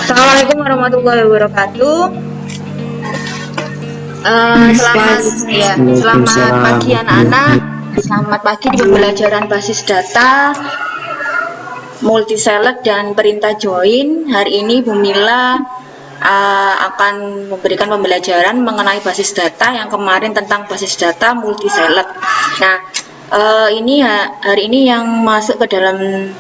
Assalamualaikum warahmatullahi wabarakatuh. Selamat pagi anak-anak. Selamat pagi di pembelajaran basis data, multi select dan perintah join. Hari ini Bu Mila akan memberikan pembelajaran mengenai basis data yang kemarin tentang basis data multi select. Nah, hari ini yang masuk ke dalam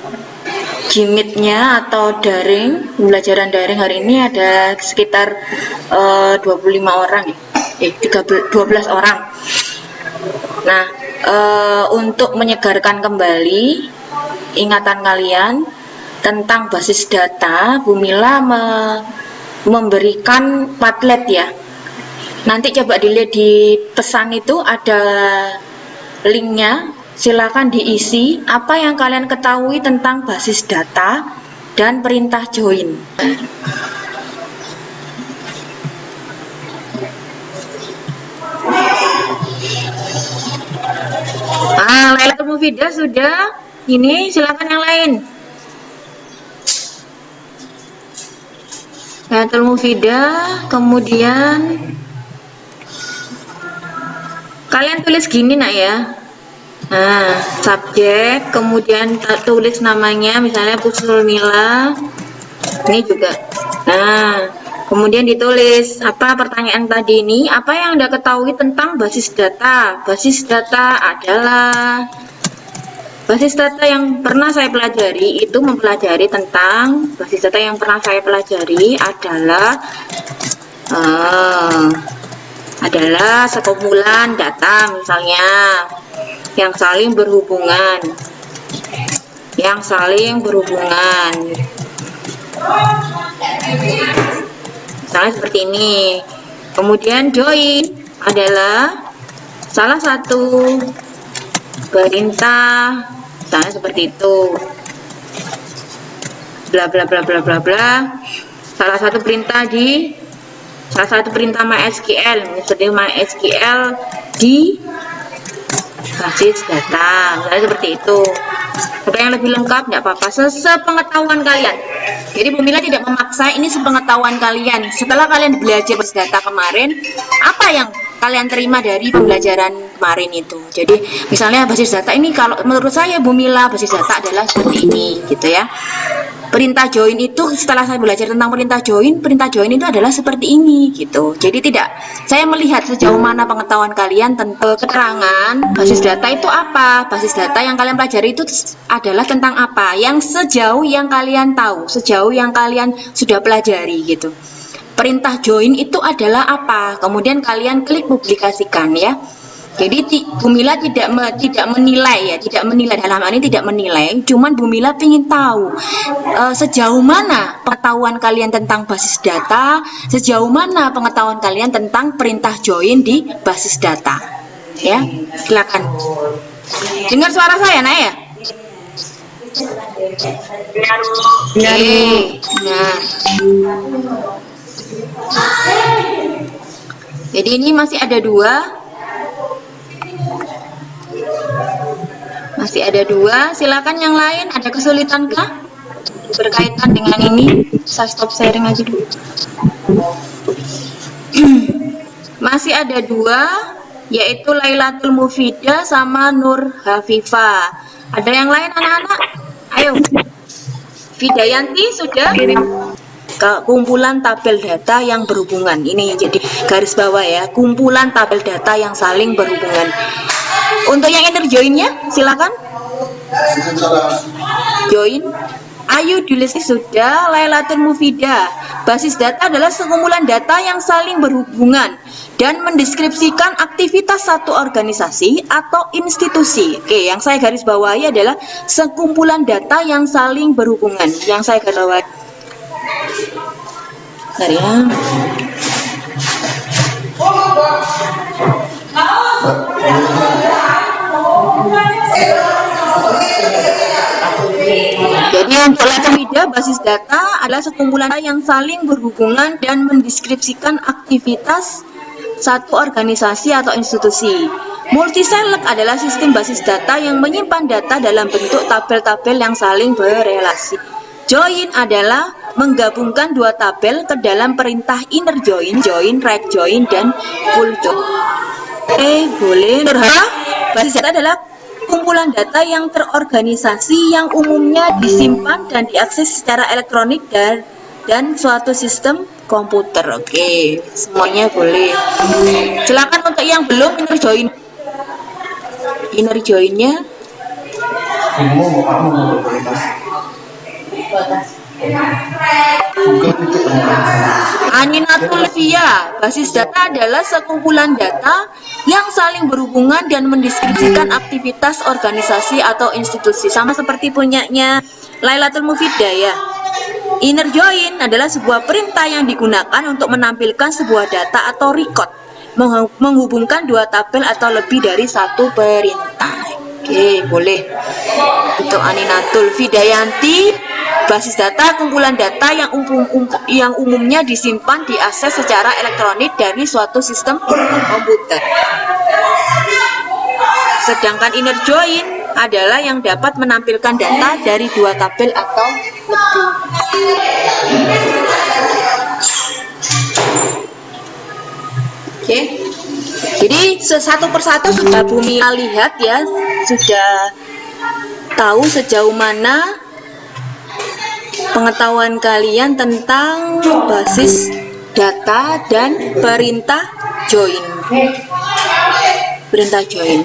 Gmeet-nya atau daring, pembelajaran daring hari ini ada sekitar 25 orang, 12 orang. Nah, untuk menyegarkan kembali ingatan kalian tentang basis data, Bu Mila memberikan Padlet ya. Nanti coba dilihat di pesan itu ada linknya. Silakan diisi apa yang kalian ketahui tentang basis data dan perintah join. Laila Mufida sudah. Ini silakan yang lain. Laila Mufida, kemudian kalian tulis gini nak ya. Nah, subjek, kemudian tulis namanya, misalnya Pusnul Mila, ini juga. Nah, kemudian ditulis apa pertanyaan tadi ini, apa yang Anda ketahui tentang basis data? Basis data adalah, basis data yang pernah saya pelajari itu mempelajari tentang, basis data yang pernah saya pelajari adalah sekumpulan data misalnya yang saling berhubungan, misalnya seperti ini. Kemudian join adalah salah satu perintah, misalnya seperti itu, bla bla bla bla bla bla, salah satu perintah MySQL, seperti MySQL di basis data, misalnya seperti itu. Ada yang lebih lengkap nggak apa-apa, sepengetahuan kalian. Jadi Bu Mila tidak memaksa, ini sepengetahuan kalian. Setelah kalian belajar basis data kemarin, apa yang kalian terima dari pembelajaran kemarin itu. Jadi misalnya basis data ini, kalau menurut saya Bu Mila, basis data adalah seperti ini gitu ya. Perintah join itu, setelah saya belajar tentang perintah join itu adalah seperti ini gitu. Jadi saya melihat sejauh mana pengetahuan kalian tentang keterangan basis data itu apa. Basis data yang kalian pelajari itu adalah tentang apa, yang sejauh yang kalian tahu, sejauh yang kalian sudah pelajari gitu. Perintah join itu adalah apa, kemudian kalian klik publikasikan ya. Jadi Bu Mila tidak menilai ya, dalam hal ini tidak menilai, cuman Bu Mila ingin tahu sejauh mana pengetahuan kalian tentang basis data, sejauh mana pengetahuan kalian tentang perintah join di basis data. Ya, silakan. Dengar suara saya, Nak ya? Nah. Jadi ini masih ada dua. Silakan yang lain, ada kesulitan kah berkaitan dengan ini? Saya stop sharing aja dulu. Masih ada dua, yaitu Lailatul Mufida sama Nur Hafifah. Ada yang lain anak-anak? Ayo. Vidayanti sudah? Kumpulan tabel data yang berhubungan. Ini yang jadi garis bawah ya, kumpulan tabel data yang saling berhubungan. Untuk yang inner join-nya silakan. Join. Ayu Dulesi sudah. Lailatul Mufida. Basis data adalah sekumpulan data yang saling berhubungan dan mendeskripsikan aktivitas satu organisasi atau institusi. Oke, yang saya garis bawahi adalah sekumpulan data yang saling berhubungan. Yang saya garis bawahi. Bentar ya. Jadi untuk Lailatul basis data adalah sekumpulan data yang saling berhubungan dan mendeskripsikan aktivitas satu organisasi atau institusi. Multi-select adalah sistem basis data yang menyimpan data dalam bentuk tabel-tabel yang saling berelasi. Join adalah menggabungkan dua tabel ke dalam perintah inner join, right join, dan full join. Boleh. Basis data adalah kumpulan data yang terorganisasi yang umumnya disimpan dan diakses secara elektronik dan suatu sistem komputer. Oke, semuanya boleh. Silakan untuk yang belum inner join. Inner joinnya Aninatul via. Basis data adalah sekumpulan data yang saling berhubungan dan mendeskripsikan aktivitas organisasi atau institusi, sama seperti punyanya Lailatul Mufidah ya. Inner join adalah sebuah perintah yang digunakan untuk menampilkan sebuah data atau record, menghubungkan dua tabel atau lebih dari satu perintah. Oke, boleh. Untuk Aninatul Fidayanti, basis data kumpulan data yang umumnya disimpan diakses secara elektronik dari suatu sistem komputer. Sedangkan inner join adalah yang dapat menampilkan data dari dua tabel atau lebih. Oke. Jadi satu persatu sudah Bumi lihat ya, sudah tahu sejauh mana pengetahuan kalian tentang basis data dan perintah join. Perintah join.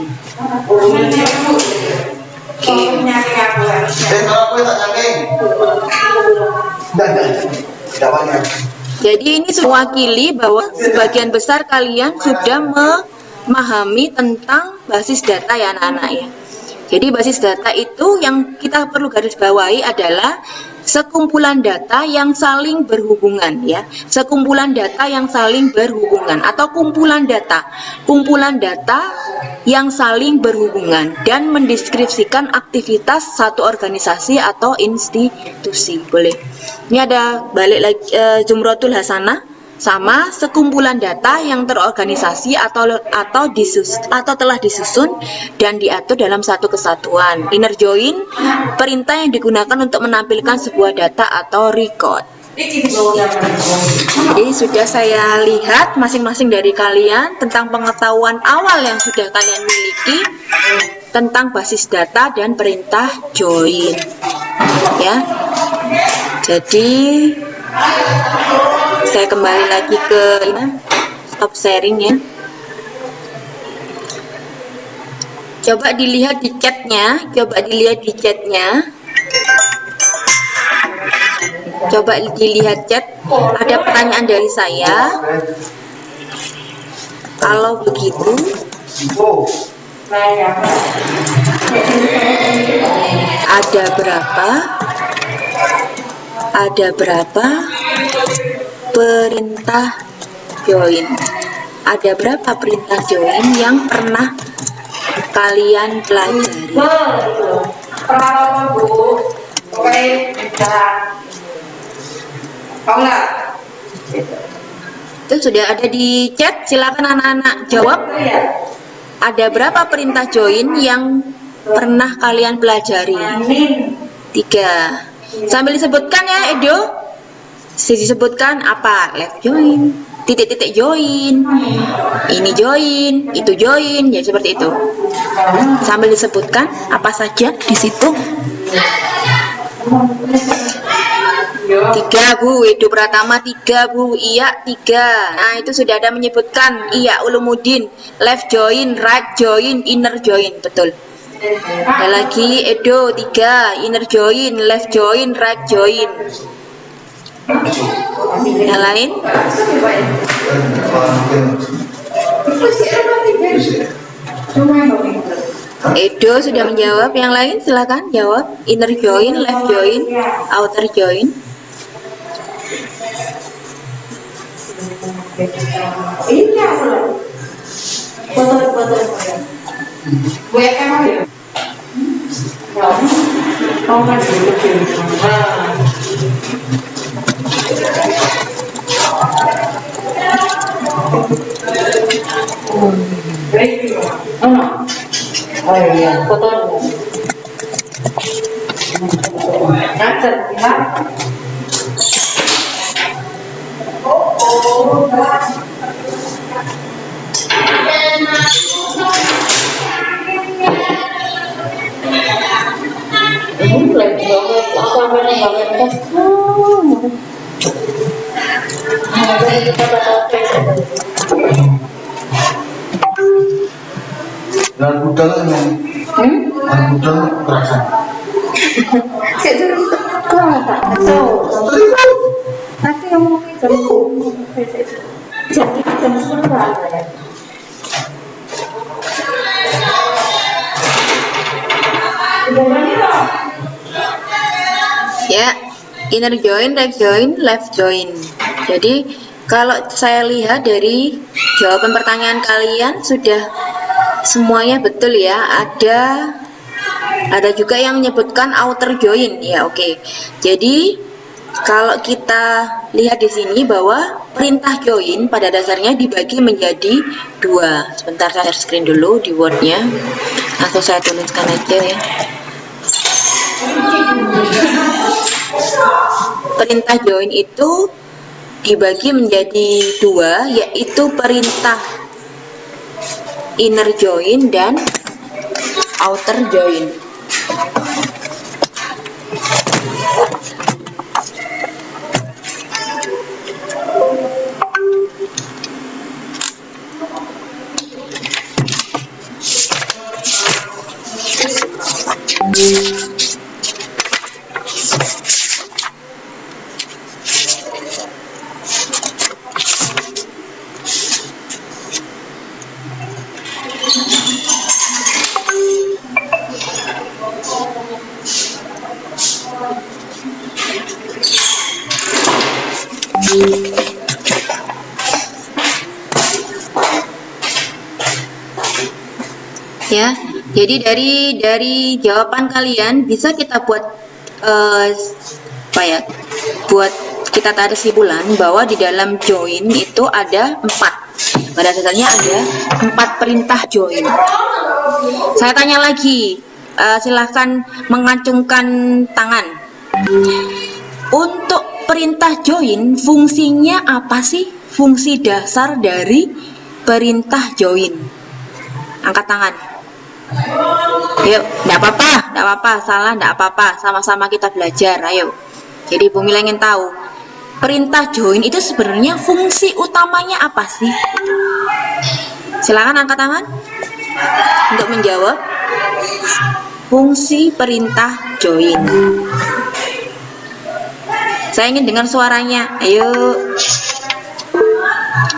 Jadi ini mewakili bahwa sebagian besar kalian sudah memahami tentang basis data ya anak-anak ya. Jadi basis data itu yang kita perlu garis bawahi adalah sekumpulan data yang saling berhubungan ya. Sekumpulan data yang saling berhubungan atau kumpulan data yang saling berhubungan dan mendeskripsikan aktivitas satu organisasi atau institusi. Boleh. Ini ada balik lagi Jumratul Hasanah. Sama sekumpulan data yang terorganisasi atau telah disusun dan diatur dalam satu kesatuan. Inner join, perintah yang digunakan untuk menampilkan sebuah data atau record. Jadi sudah saya lihat masing-masing dari kalian tentang pengetahuan awal yang sudah kalian miliki tentang basis data dan perintah join. Ya. Jadi saya kembali lagi ke stop sharing ya. Coba dilihat di chatnya, Coba dilihat chat. Ada pertanyaan dari saya. Kalau begitu, ada berapa perintah join? Ada berapa perintah join yang pernah kalian pelajari? Itu sudah ada di chat, silakan anak-anak jawab. Ada berapa perintah join yang pernah kalian pelajari? 3. Sambil disebutkan ya Edo. Disebutkan apa? Left join, titik-titik join, ini join, itu join, ya seperti itu. Sambil disebutkan apa saja di situ. 3 Bu, Edo Pratama 3 Bu, Iya 3. Nah itu sudah ada menyebutkan Iya Ulumuddin, left join, right join, inner join, betul. Ada lagi Edo 3, inner join, left join, right join. Yang lain? Edo sudah menjawab. Yang lain silakan jawab. Inner join, left join, outer join. Oh iya, foto. Dan budalnya, budal kerasa. Nanti ngomongin jam seberapa ya? Ya, inner join, right join, left join. Jadi kalau saya lihat dari jawaban pertanyaan kalian sudah semuanya betul ya. Ada juga yang menyebutkan outer join ya. Oke. Jadi kalau kita lihat di sini bahwa perintah join pada dasarnya dibagi menjadi dua. Sebentar saya share screen dulu di Word-nya. Atau saya tuliskan aja ya. Perintah join itu dibagi menjadi dua, yaitu perintah inner join dan outer join. Ya, jadi dari jawaban kalian bisa kita buat buat kita tarik kesimpulan bahwa di dalam join itu ada 4. Pada dasarnya ada 4 perintah join. Saya tanya lagi, silahkan mengacungkan tangan. Untuk perintah join, fungsinya apa sih? Fungsi dasar dari perintah join. Angkat tangan. Yuk, enggak apa-apa, salah enggak apa-apa, sama-sama kita belajar, ayo. Jadi Bu Mila ingin tahu, perintah join itu sebenarnya fungsi utamanya apa sih? Silakan angkat tangan untuk menjawab. Fungsi perintah join. Saya ingin dengar suaranya. Ayo.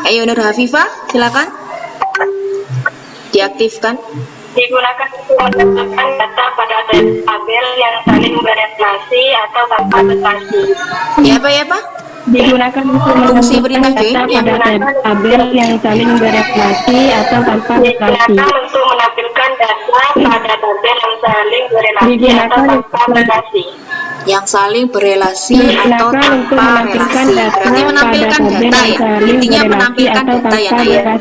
Ayo Nur Hafifah, silakan. Diaktifkan. Digunakan untuk menentukan data pada tabel yang saling berelasi atau tanpa relasi. Ya Pak? Digunakan untuk Fungsi perintah menentukan join data pada tabel yang saling berelasi atau tanpa relasi. Digunakan untuk menampilkan data pada tabel yang saling berelasi atau tanpa relasi. Yang saling berelasi atau tanpa relasi. Berarti menampilkan data ya. Intinya menampilkan data ya Nak ya.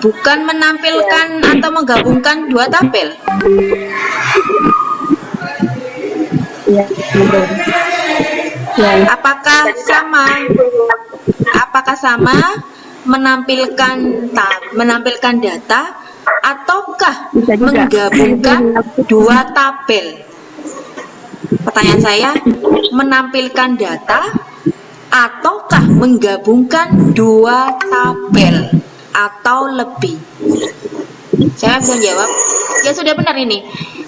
Bukan menampilkan atau menggabungkan dua tabel. Ya, betul. Ya. Apakah sama menampilkan data ataukah menggabungkan dua tabel? Pertanyaan saya, menampilkan data ataukah menggabungkan dua tabel atau lebih? Saya bisa jawab. Ya sudah benar ini.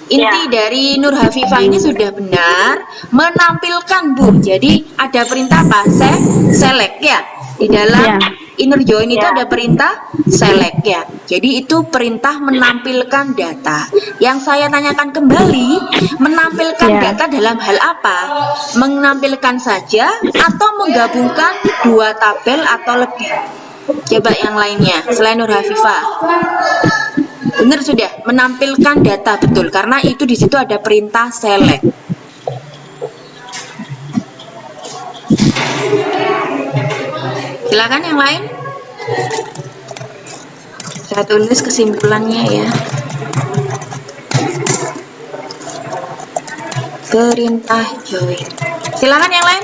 Inti dari Nur Hafifah ini sudah benar, menampilkan Bu. Jadi ada perintah apa? Select ya. Di dalam inner join itu ada perintah select ya. Jadi itu perintah menampilkan data. Yang saya tanyakan kembali, menampilkan data dalam hal apa? Menampilkan saja atau menggabungkan dua tabel atau lebih? Coba yang lainnya selain Nur Hafifah. Benar sudah, menampilkan data betul karena itu di situ ada perintah select. Silakan yang lain. Saya tulis kesimpulannya ya. Perintah join. Silakan yang lain.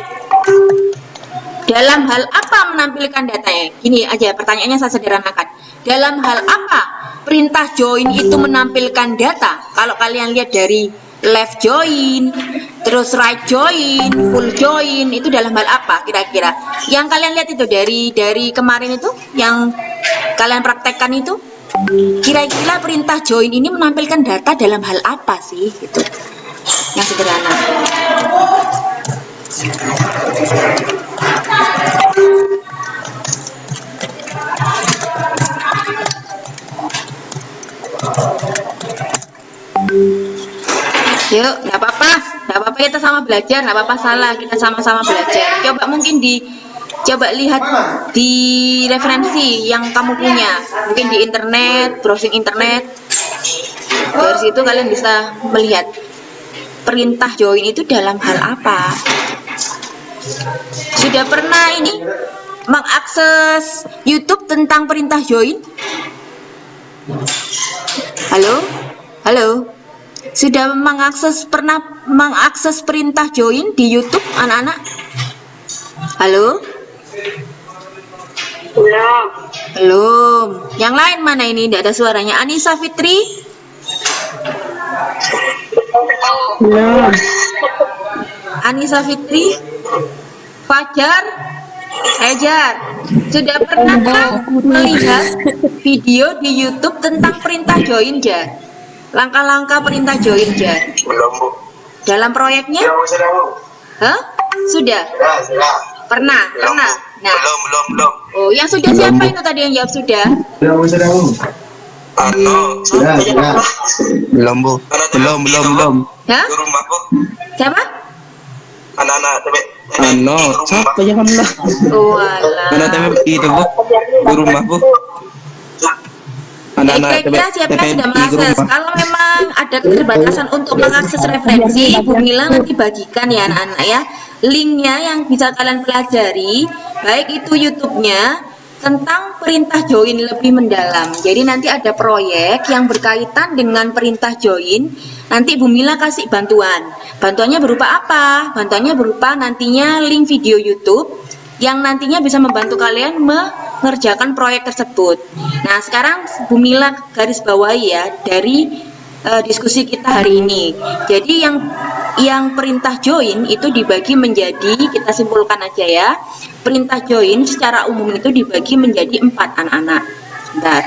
Dalam hal apa menampilkan datanya? Gini aja pertanyaannya saya sederhanakan. Dalam hal apa perintah join itu menampilkan data? Kalau kalian lihat dari left join, terus right join, full join, itu dalam hal apa kira-kira? Yang kalian lihat itu dari kemarin itu, yang kalian praktekkan itu, kira-kira perintah join ini menampilkan data dalam hal apa sih? Gitu. Yang sederhana. Yuk, nggak apa-apa kita sama belajar, nggak apa-apa salah, kita sama-sama belajar. Coba mungkin coba lihat di referensi yang kamu punya, mungkin di internet, browsing internet. Dari situ kalian bisa melihat perintah join itu dalam hal apa. Sudah pernah ini mengakses YouTube tentang perintah join? Halo? Sudah pernah mengakses perintah join di YouTube, anak-anak? Halo? Belum. Yang lain mana ini? Tidak ada suaranya. Anissa Fitri? Belum. Anissa Fitri? Fajar? Ejar? Sudah pernah melihat video di YouTube tentang perintah join, Jar? Langkah-langkah perintah join, Jar? Belum, Bu. Dalam proyeknya? Sudah, Bu. Hah? Sudah? Sudah. Pernah? Belum, Nah, belum. oh, yang sudah siapa itu tadi yang jawab sudah? Sudah. Belum, Bu. Belum. Hah? Di rumah, Bu. Siapa? Anak-anak tapi Siapa yang kamu? Oh, alah. Anak itu, Bu. Di rumah, Bu. Kira-kira siapa yang sudah mengakses? Kalau memang ada keterbatasan untuk mengakses referensi, Bu Mila nanti bagikan ya anak-anak ya, linknya yang bisa kalian pelajari, baik itu YouTube-nya tentang perintah join lebih mendalam. Jadi nanti ada proyek yang berkaitan dengan perintah join, nanti Bu Mila kasih bantuan. Bantuannya berupa apa? Bantuannya berupa nantinya link video YouTube yang nantinya bisa membantu kalian mengerjakan proyek tersebut. Nah, sekarang Bu Mila garis bawahi ya dari diskusi kita hari ini. Jadi yang perintah join itu dibagi menjadi, kita simpulkan aja ya, perintah join secara umum itu dibagi menjadi 4 anak-anak. Bentar.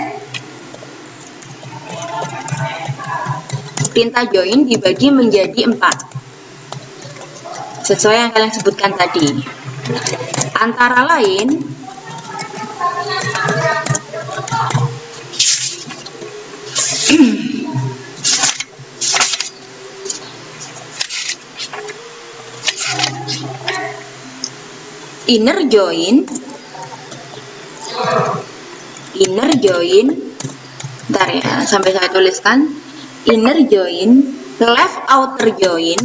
Perintah join dibagi menjadi 4 sesuai yang kalian sebutkan tadi. Antara lain inner join, bentar ya sampai saya tuliskan, inner join, left outer join,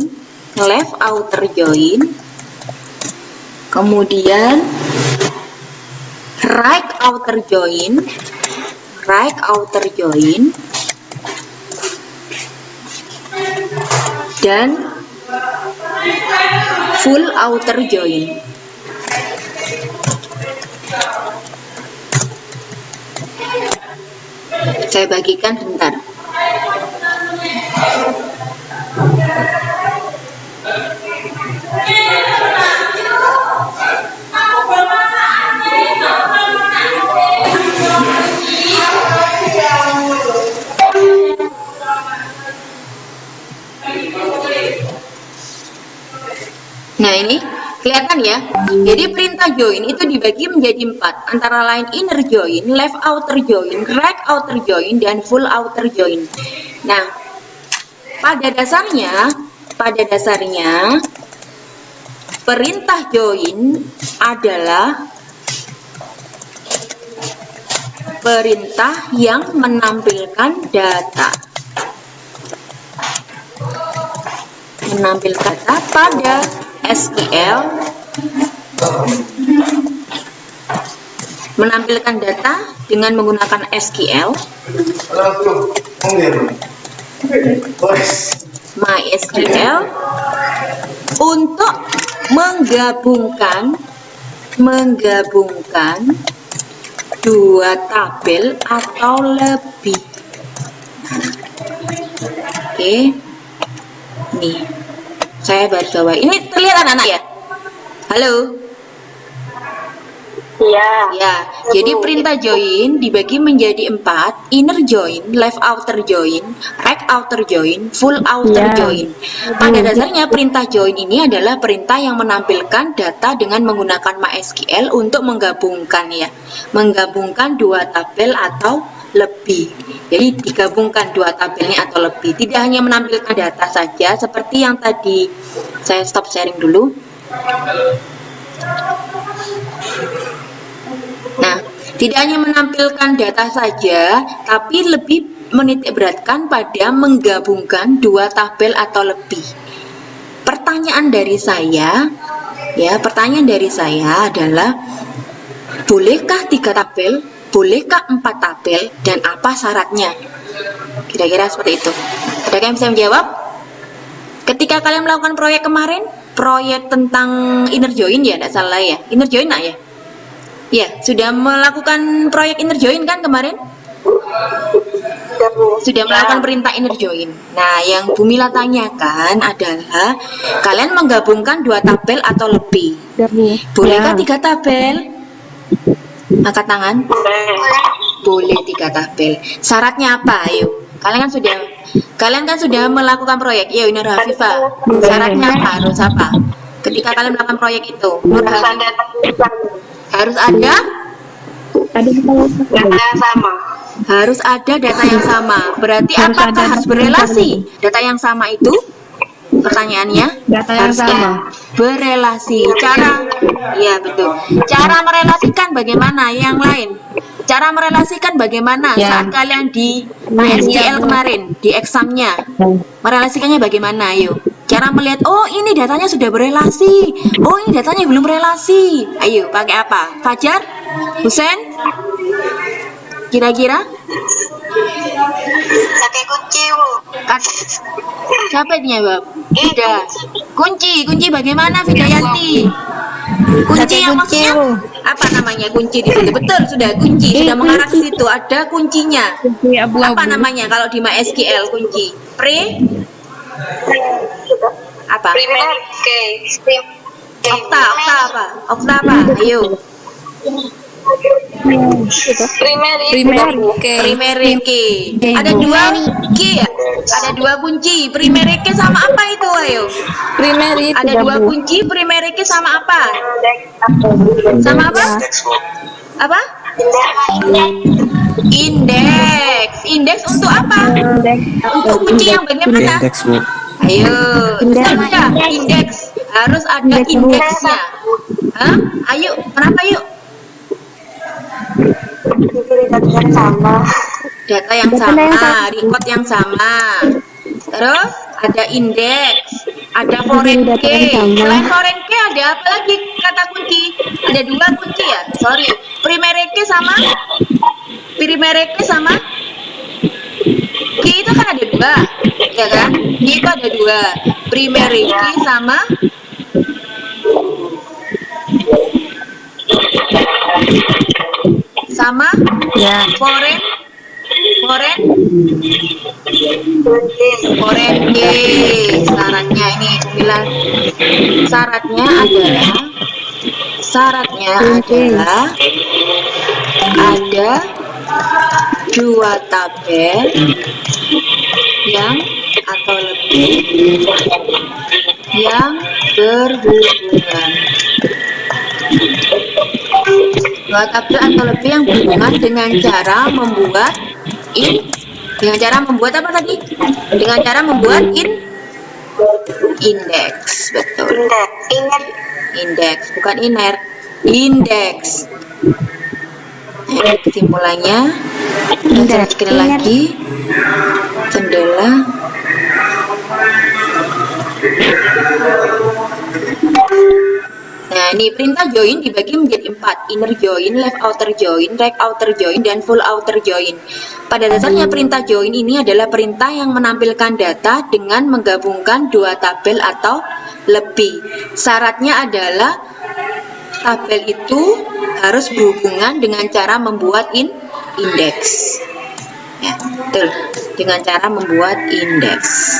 kemudian right outer join, dan full outer join. Saya bagikan bentar. Nah, ini kelihatan ya. Jadi perintah join itu dibagi menjadi 4, antara lain inner join, left outer join, right outer join, dan full outer join. Nah, pada dasarnya perintah join adalah perintah yang menampilkan data. Menampilkan data pada SQL, menampilkan data dengan menggunakan SQL, MySQL, untuk menggabungkan dua tabel atau lebih. Oke, nih saya baris bawahi. Ini terlihat anak-anak ya? Halo. Iya. Ya, jadi perintah join dibagi menjadi 4, inner join, left outer join, right outer join, full outer Ya. join. Pada dasarnya perintah join ini adalah perintah yang menampilkan data dengan menggunakan MySQL untuk menggabungkan dua tabel atau lebih. Jadi digabungkan dua tabelnya atau lebih. Tidak hanya menampilkan data saja seperti yang tadi saya stop sharing dulu. Nah, tidak hanya menampilkan data saja, tapi lebih menitikberatkan pada menggabungkan dua tabel atau lebih. Pertanyaan dari saya adalah, bolehkah 3 tabel, bolehkah 4 tabel, dan apa syaratnya? Kira-kira seperti itu. Ada yang bisa menjawab? Ketika kalian melakukan proyek kemarin, proyek tentang inner join ya, tidak salah ya, inner join nak ya? Ya, sudah melakukan proyek inner join kan kemarin? Sudah melakukan perintah inner join. Nah, yang Bu Mila tanyakan adalah kalian menggabungkan dua tabel atau lebih. Bolehkah 3 tabel? Angkat tangan. Boleh 3 tabel. Syaratnya apa? Ayo. Kalian kan sudah melakukan proyek. Ya, Nur Hafifah. Syaratnya apa? Harus apa? Ketika kalian melakukan proyek itu, Nur Hafifah. Harus ada Data yang sama. harus ada data yang sama. Berarti Harus apakah ada harus berelasi? Data yang sama itu? Pertanyaannya Data yang harusnya sama. berelasi. Iya betul. Cara merelasikan bagaimana? Yang lain. Cara merelasikan bagaimana Ya. saat kalian di MySQL kemarin di examnya? Merelasikannya bagaimana? Ayo. Cara melihat, oh ini datanya sudah berelasi, oh ini datanya belum berelasi. Ayo, pakai apa? Fajar? Husen? Kira-kira? Pakai kunci, Bu. Siapa itu jawab? Udah. Kunci bagaimana Vidayanti? Kunci yang maksudnya apa namanya kunci di situ? Betul, sudah kunci, sudah mengarah ke situ. Ada kuncinya. Apa namanya kalau di MySQL kunci? Apa? Primary key. Okta apa? Ayo. Primary key. Ada 2 key ya? Ada 2 kunci. Primary key sama apa itu? Ayo. Ada 2 kunci. Primary key sama apa? Sama apa? Apa? Indeks untuk apa? Untuk kunci yang bagaimana? Indeks, Bu. Ayo, bisa indeks. Harus ada indeksnya. Hah? Ayo, kenapa yuk? Data yang sama, record yang sama. Terus ada indeks, ada foreign key. Selain foreign key ada apa lagi kata kunci? Ada 2 kunci ya? Sorry, primary key sama key itu kan ada 2, ya kan? Key itu ada 2, primary key sama Ya. foreign key. Syaratnya ini bilang syaratnya adalah ada 2 tabel yang atau lebih yang berhubungan. 2 tabel atau lebih yang berhubungan dengan cara membuat apa tadi? Dengan cara membuat indeks, betul. Indeks, bukan indeks. Ini kesimpulannya. Kita sekali lagi. Jendela. Nah, ini perintah join dibagi menjadi 4 4, inner join, left outer join, right outer join, dan full outer join. Pada dasarnya perintah join ini adalah perintah yang menampilkan data dengan menggabungkan dua tabel atau lebih. Syaratnya adalah tabel itu harus berhubungan dengan cara membuat indeks. Ya, betul. Dengan cara membuat indeks.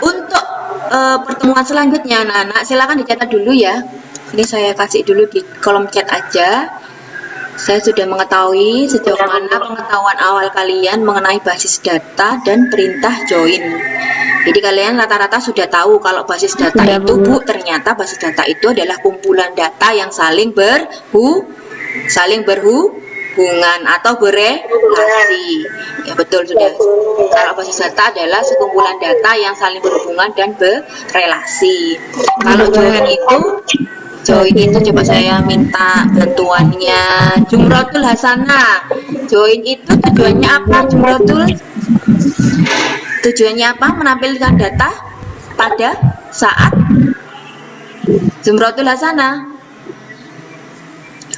Untuk pertemuan selanjutnya anak-anak silakan dicatat dulu ya. Ini saya kasih dulu di kolom chat aja. Saya sudah mengetahui sejauh mana pengetahuan awal kalian mengenai basis data dan perintah join. Jadi kalian rata-rata sudah tahu kalau basis data itu Bu, ternyata basis data itu adalah kumpulan data yang saling berhubungan atau berelasi. Ya betul sudah. Kalau basis data adalah sekumpulan data yang saling berhubungan dan berelasi. Kalau join itu coba saya minta bantuannya Jumrotul Hasanah. Join itu tujuannya apa Jumrotul? Tujuannya apa? Menampilkan data pada saat Jumrotul Hasanah.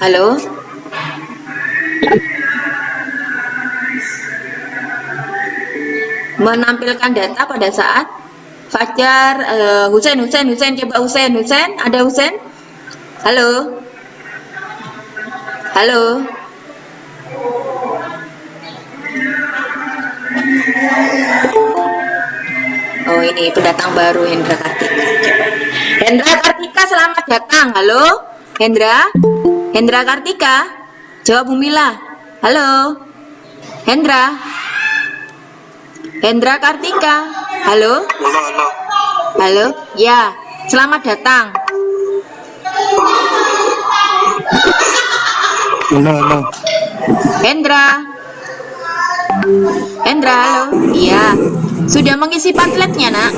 Halo? Menampilkan data pada saat Fajar, Husain, coba Husain, ada Husain? Halo? Halo? Oh ini pendatang baru Hendra Kartika. Hendra Kartika selamat datang. Halo? Hendra Kartika. Jawab Bumila. Halo? Hendra Kartika. Halo? Halo? Ya, selamat datang. Halo. Hendra, halo. Iya. Sudah mengisi pamfletnya, Nak?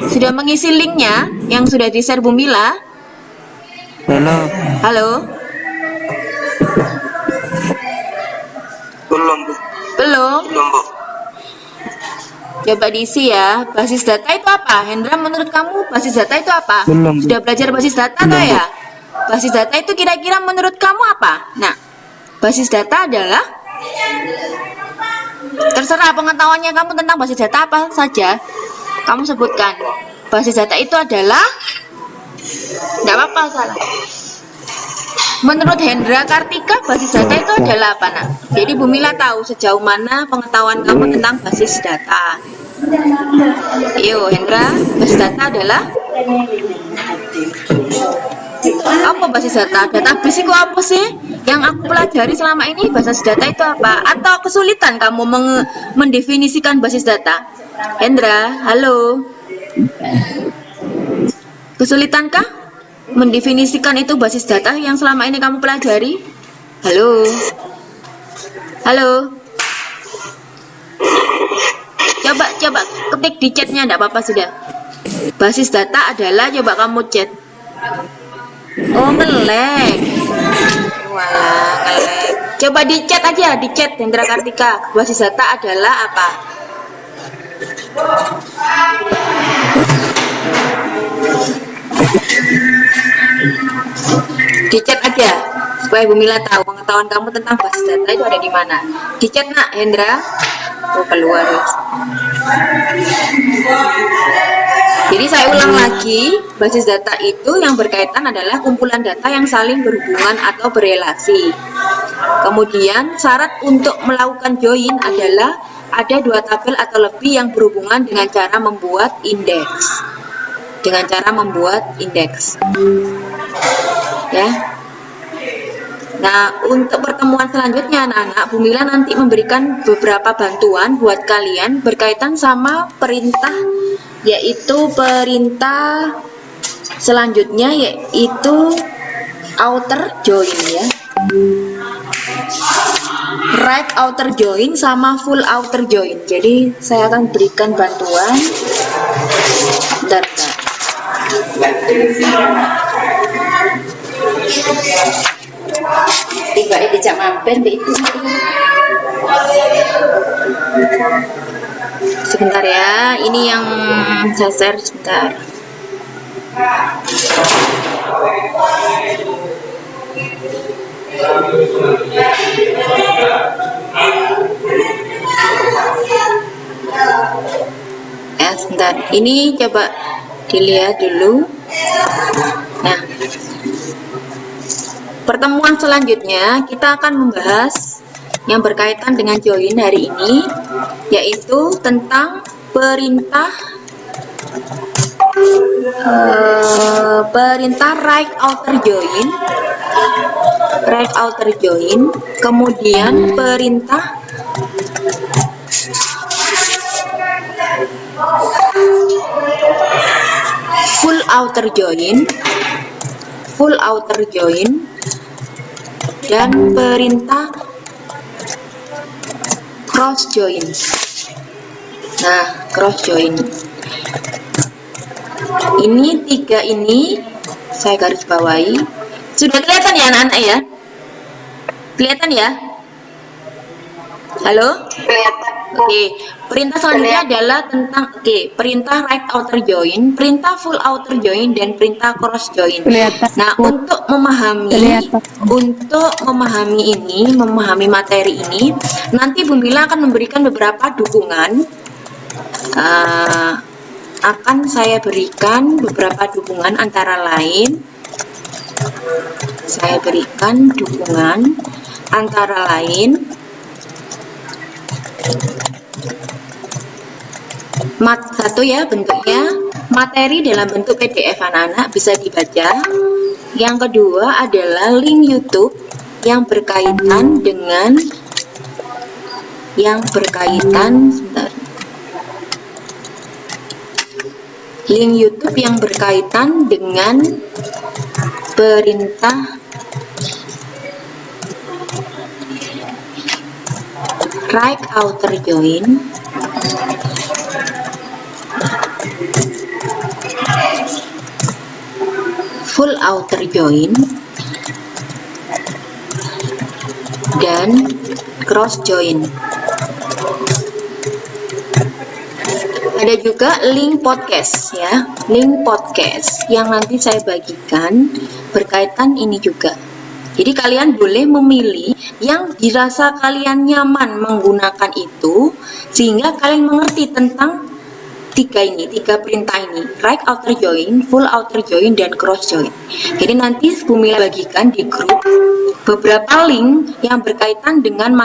Sudah mengisi linknya yang sudah di-share Bumila? Halo? Belum, Bu. Belum? Belum, Bu. Coba diisi ya. Basis data itu apa? Hendra, menurut kamu basis data itu apa? Belum, Bu. Sudah belajar basis data Belum, nggak ya? Basis data itu kira-kira menurut kamu apa? Nah, basis data adalah terserah pengetahuannya kamu tentang basis data apa saja. Kamu sebutkan. Basis data itu adalah nggak apa-apa salah. Menurut Hendra Kartika, basis data itu adalah apa, Nak? Jadi Bumila tahu sejauh mana pengetahuan kamu tentang basis data. Yo, Hendra, basis data adalah apa basis data? Database itu apa sih? Yang aku pelajari selama ini basis data itu apa? Atau kesulitan kamu mendefinisikan basis data? Hendra, halo. Kesulitankah mendefinisikan itu basis data yang selama ini kamu pelajari? Halo. Halo. Coba ketik di chatnya, enggak apa-apa sudah. Basis data adalah, coba kamu chat. Oh, ngelag. Walah, ngelag. Coba di chat aja, di chat Hendra Kartika. Basis data adalah apa? Di chat aja supaya Bumila tahu pengetahuan kamu tentang basis data itu ada di mana. Di chat, Nak, Hendra. Oh, keluar. Jadi saya ulang lagi, basis data itu yang berkaitan adalah kumpulan data yang saling berhubungan atau berelasi. Kemudian syarat untuk melakukan join adalah ada dua tabel atau lebih yang berhubungan dengan cara membuat indeks. Ya. Nah, untuk pertemuan selanjutnya anak-anak, Bumila nanti memberikan beberapa bantuan buat kalian berkaitan sama perintah, yaitu perintah selanjutnya yaitu outer join ya. Right outer join sama full outer join. Jadi saya akan berikan bantuan. Bentar. Tiba di jam mampir itu. Sebentar ya, ini yang saya share sebentar. Sebentar, ini coba dilihat dulu. Nah, pertemuan selanjutnya kita akan membahas yang berkaitan dengan join hari ini, yaitu tentang perintah right outer join, kemudian perintah full outer join, dan perintah cross join. Nah, cross join ini tiga ini saya garis bawahi. Sudah kelihatan ya anak-anak ya? Kelihatan ya? Halo? Oke, perintah selanjutnya adalah tentang perintah right outer join, perintah full outer join, dan perintah cross join. Nah, untuk memahami materi ini, nanti Bu Mila akan memberikan beberapa dukungan. Akan saya berikan beberapa dukungan, antara lain satu ya, bentuknya materi dalam bentuk PDF anak-anak bisa dibaca. Yang kedua adalah link YouTube yang berkaitan dengan link YouTube yang berkaitan dengan perintah right outer join, full outer join, dan cross join. Ada juga link podcast ya, link podcast yang nanti saya bagikan berkaitan ini juga. Jadi kalian boleh memilih yang dirasa kalian nyaman menggunakan itu, sehingga kalian mengerti tentang tiga perintah ini, right outer join, full outer join, dan cross join. Jadi nanti Bu Mila bagikan di grup beberapa link yang berkaitan dengan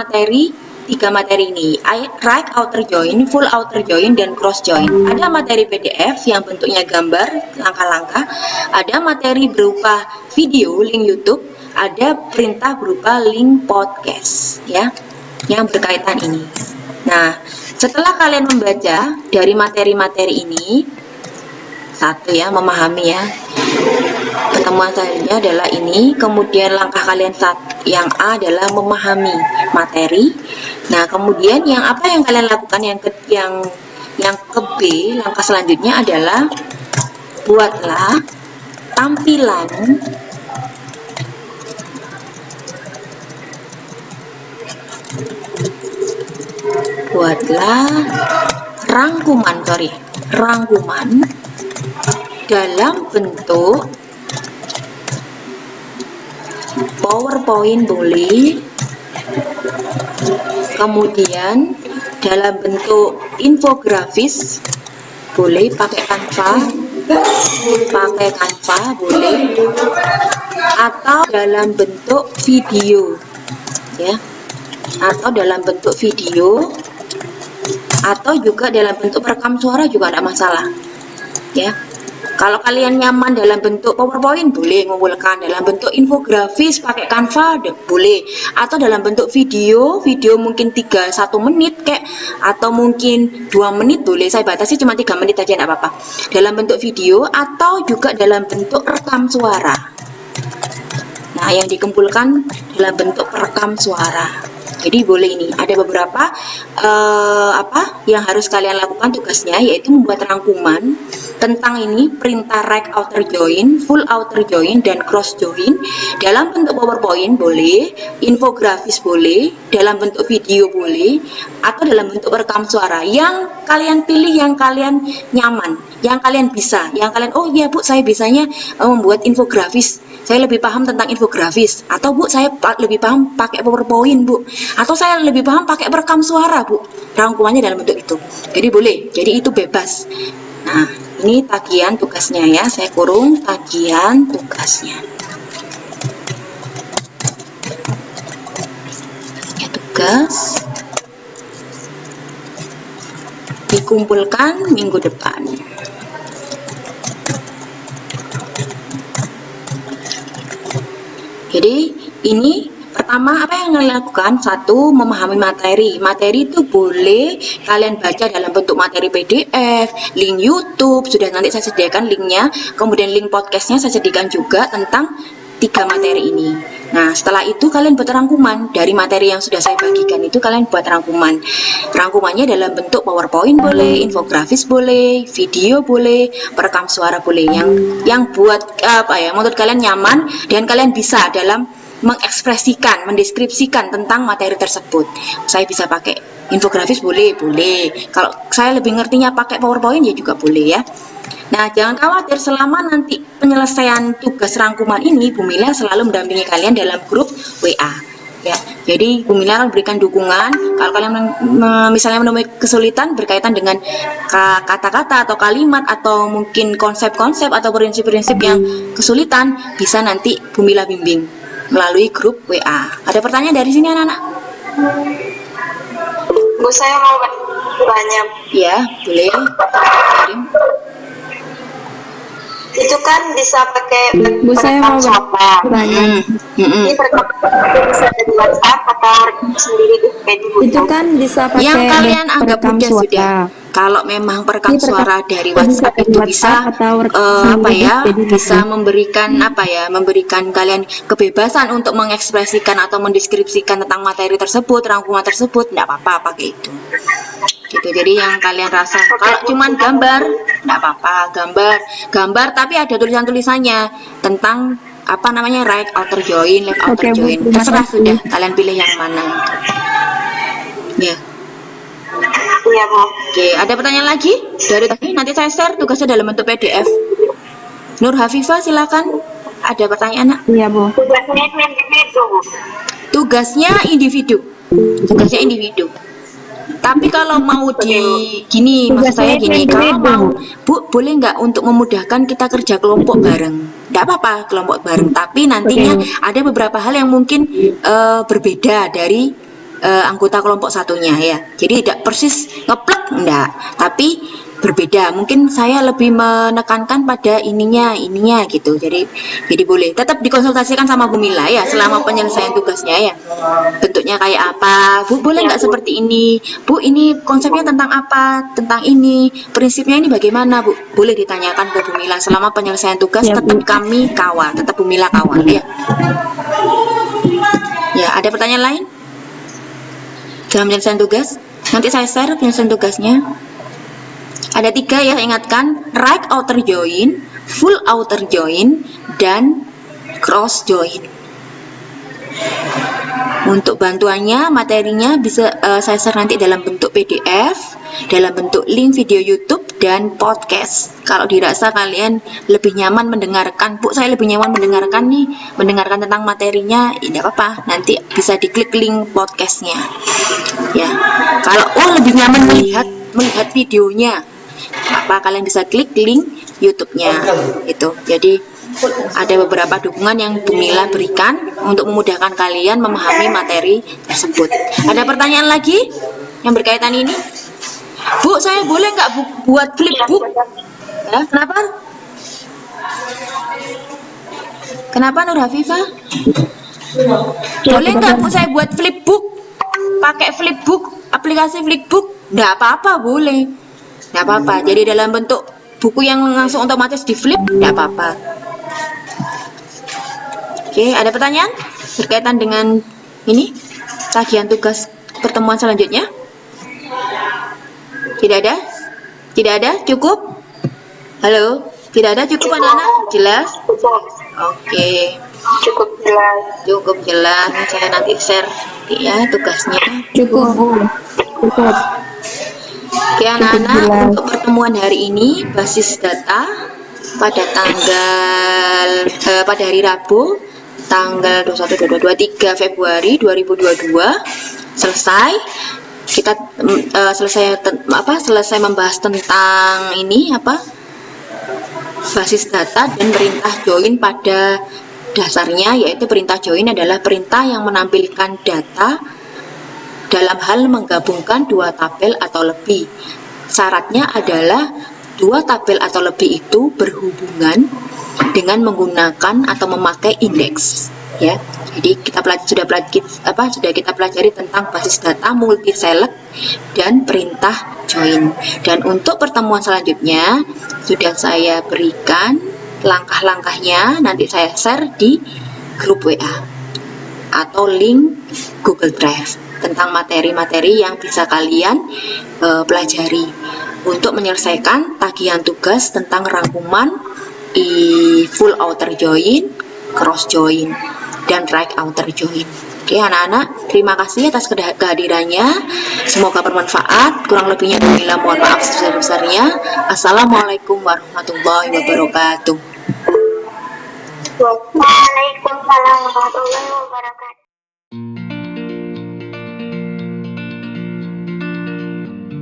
tiga materi ini, right outer join, full outer join, dan cross join. Ada materi PDF yang bentuknya gambar langkah-langkah, ada materi berupa video link YouTube, ada perintah berupa link podcast ya, yang berkaitan ini. Nah, setelah kalian membaca dari materi-materi ini, satu ya, memahami ya, pertemuan selanjutnya adalah ini, kemudian langkah kalian yang A adalah memahami materi. Nah, kemudian yang apa yang kalian lakukan yang ke B, langkah selanjutnya adalah buatlah tampilan rangkuman dalam bentuk PowerPoint boleh, kemudian dalam bentuk infografis boleh, pakai Canva boleh, atau dalam bentuk video ya, atau juga dalam bentuk perekam suara juga tidak masalah ya. Kalau kalian nyaman dalam bentuk PowerPoint boleh ngumpulkan, dalam bentuk infografis pakai Canva boleh, atau dalam bentuk video mungkin 1 menit kayak, atau mungkin 2 menit boleh, saya batasi cuma 3 menit aja, tidak apa-apa, dalam bentuk video, atau juga dalam bentuk rekam suara. Nah, yang dikumpulkan dalam bentuk perekam suara. Jadi boleh, ini ada beberapa yang harus kalian lakukan tugasnya, yaitu membuat rangkuman tentang ini perintah right outer join, full outer join, dan cross join dalam bentuk PowerPoint boleh, infografis boleh, dalam bentuk video boleh, atau dalam bentuk rekam suara. Yang kalian pilih yang kalian nyaman, yang kalian bisa, yang kalian oh iya Bu saya bisanya membuat infografis. Saya lebih paham tentang infografis, atau Bu saya lebih paham pakai PowerPoint Bu, atau saya lebih paham pakai perekam suara Bu. Rangkumannya dalam bentuk itu. Jadi boleh, jadi itu bebas. Nah, ini tagihan tugasnya ya, saya kurung tagihan tugasnya. Ya, tugas dikumpulkan minggu depan. Jadi ini pertama apa yang kalian lakukan? Satu, memahami materi. Materi itu boleh kalian baca dalam bentuk materi PDF, link YouTube, sudah nanti saya sediakan linknya. Kemudian link podcastnya saya sediakan juga tentang 3 materi ini. Nah, setelah itu kalian buat rangkuman dari materi yang sudah saya bagikan itu. Kalian buat rangkuman. Rangkumannya dalam bentuk PowerPoint boleh, infografis boleh, video boleh, perekam suara boleh. Yang buat menurut kalian nyaman dan kalian bisa dalam mengekspresikan, mendeskripsikan tentang materi tersebut. Saya bisa pakai infografis boleh. Kalau saya lebih ngertinya pakai PowerPoint ya juga boleh ya. Nah, jangan khawatir, selama nanti penyelesaian tugas rangkuman ini, Bu Mila selalu mendampingi kalian dalam grup WA. Ya, jadi Bu Mila akan berikan dukungan. Kalau kalian misalnya menemui kesulitan berkaitan dengan kata-kata atau kalimat atau mungkin konsep-konsep atau prinsip-prinsip yang kesulitan, bisa nanti Bu Mila bimbing melalui grup WA. Ada pertanyaan dari sini anak-anak? Bu, saya mau bertanya. Ya, boleh. Kirim. Itu kan bisa pakai Bu, saya mau bertanya. Ini bisa dari WhatsApp atau sendiri di Facebook? Itu kan bisa pakai Yang kalian anggap perekam mudah suara. sudah. Kalau memang perekam Ini perekam- suara dari WhatsApp itu bisa bisa memberikan kalian kebebasan untuk mengekspresikan atau mendeskripsikan tentang materi tersebut, rangkuman tersebut, tidak apa-apa pakai itu. Gitu. Jadi yang kalian rasa kalau cuman gambar, tidak apa-apa, gambar tapi ada tulisannya tentang apa namanya right outer join, left outer Oke, Bu, join. terima Terserah kasih. sudah, kalian pilih yang mana. Ya. Iya, Bu. Oke, ada pertanyaan lagi? Dari tadi nanti saya share tugasnya dalam bentuk PDF. Nur Hafifah silakan. Ada pertanyaan, Nak? Iya, Bu. Tugasnya individu, Bu. Tugasnya individu. Tapi kalau mau maksud saya gini, kalau mau Bu, boleh nggak untuk memudahkan kita kerja kelompok bareng? Nggak apa-apa kelompok bareng, tapi nantinya ada beberapa hal yang mungkin berbeda dari anggota kelompok satunya ya. Jadi tidak persis ngeplek, enggak, tapi berbeda. Mungkin saya lebih menekankan pada ininya gitu. Jadi boleh tetap dikonsultasikan sama Bu Mila ya selama penyelesaian tugasnya ya. Bentuknya kayak apa? Bu, boleh nggak seperti ini? Bu, ini konsepnya tentang apa? Tentang ini, prinsipnya ini bagaimana, Bu? Boleh ditanyakan ke Bu Mila selama penyelesaian tugas. Ya, Tetap Bu. kami kawal, tetap Bu Mila kawal ya. Ya, ada pertanyaan lain? Dalam penyelesaian tugas, nanti saya share penyelesaian tugasnya. Ada 3 ya, ingatkan, right outer join, full outer join, dan cross join. Untuk bantuannya, materinya bisa saya share nanti dalam bentuk PDF, dalam bentuk link video YouTube dan podcast. Kalau dirasa kalian lebih nyaman mendengarkan, Bu, saya lebih nyaman mendengarkan tentang materinya, tidak apa-apa, nanti bisa diklik link podcastnya. Ya, kalau lebih nyaman melihat videonya, apa kalian bisa klik link YouTube-nya itu. Jadi ada beberapa dukungan yang Bu Mila berikan untuk memudahkan kalian memahami materi tersebut. Ada pertanyaan lagi yang berkaitan ini? Bu, saya boleh nggak buat flipbook? Ya, kenapa? Kenapa Nur Hafifah? Boleh nggak Bu saya buat flipbook? Pakai flipbook, aplikasi flipbook? Nggak apa-apa, boleh. Nggak apa-apa. Jadi dalam bentuk buku yang langsung otomatis di flip, nggak apa-apa. Oke, ada pertanyaan berkaitan dengan ini tagihan tugas pertemuan selanjutnya? Tidak ada? Cukup? Halo, tidak ada, cukup anak-anak? Jelas? Cukup. Oke, Cukup jelas. cukup jelas. Saya nanti share ya tugasnya. Cukup, Bu. Cukup. Oke anak-anak, jelas. untuk pertemuan hari ini basis data pada pada hari Rabu tanggal 21, 22, 23 Februari 2022 selesai. Kita selesai membahas tentang ini basis data dan perintah join pada dasarnya, yaitu perintah join adalah perintah yang menampilkan data dalam hal menggabungkan dua tabel atau lebih. Syaratnya adalah dua tabel atau lebih itu berhubungan dengan menggunakan atau memakai indeks, ya. Jadi sudah kita pelajari tentang basis data, multi select, dan perintah join. Dan untuk pertemuan selanjutnya sudah saya berikan langkah-langkahnya, nanti saya share di grup WA atau link Google Drive tentang materi-materi yang bisa kalian pelajari untuk menyelesaikan tagihan tugas tentang rangkuman full outer join, cross join, dan right outer join. Oke anak-anak, terima kasih atas kehadirannya, semoga bermanfaat. Kurang lebihnya mohon maaf sebesar-besarnya. Assalamualaikum warahmatullahi wabarakatuh. Waalaikumsalam warahmatullahi wabarakatuh.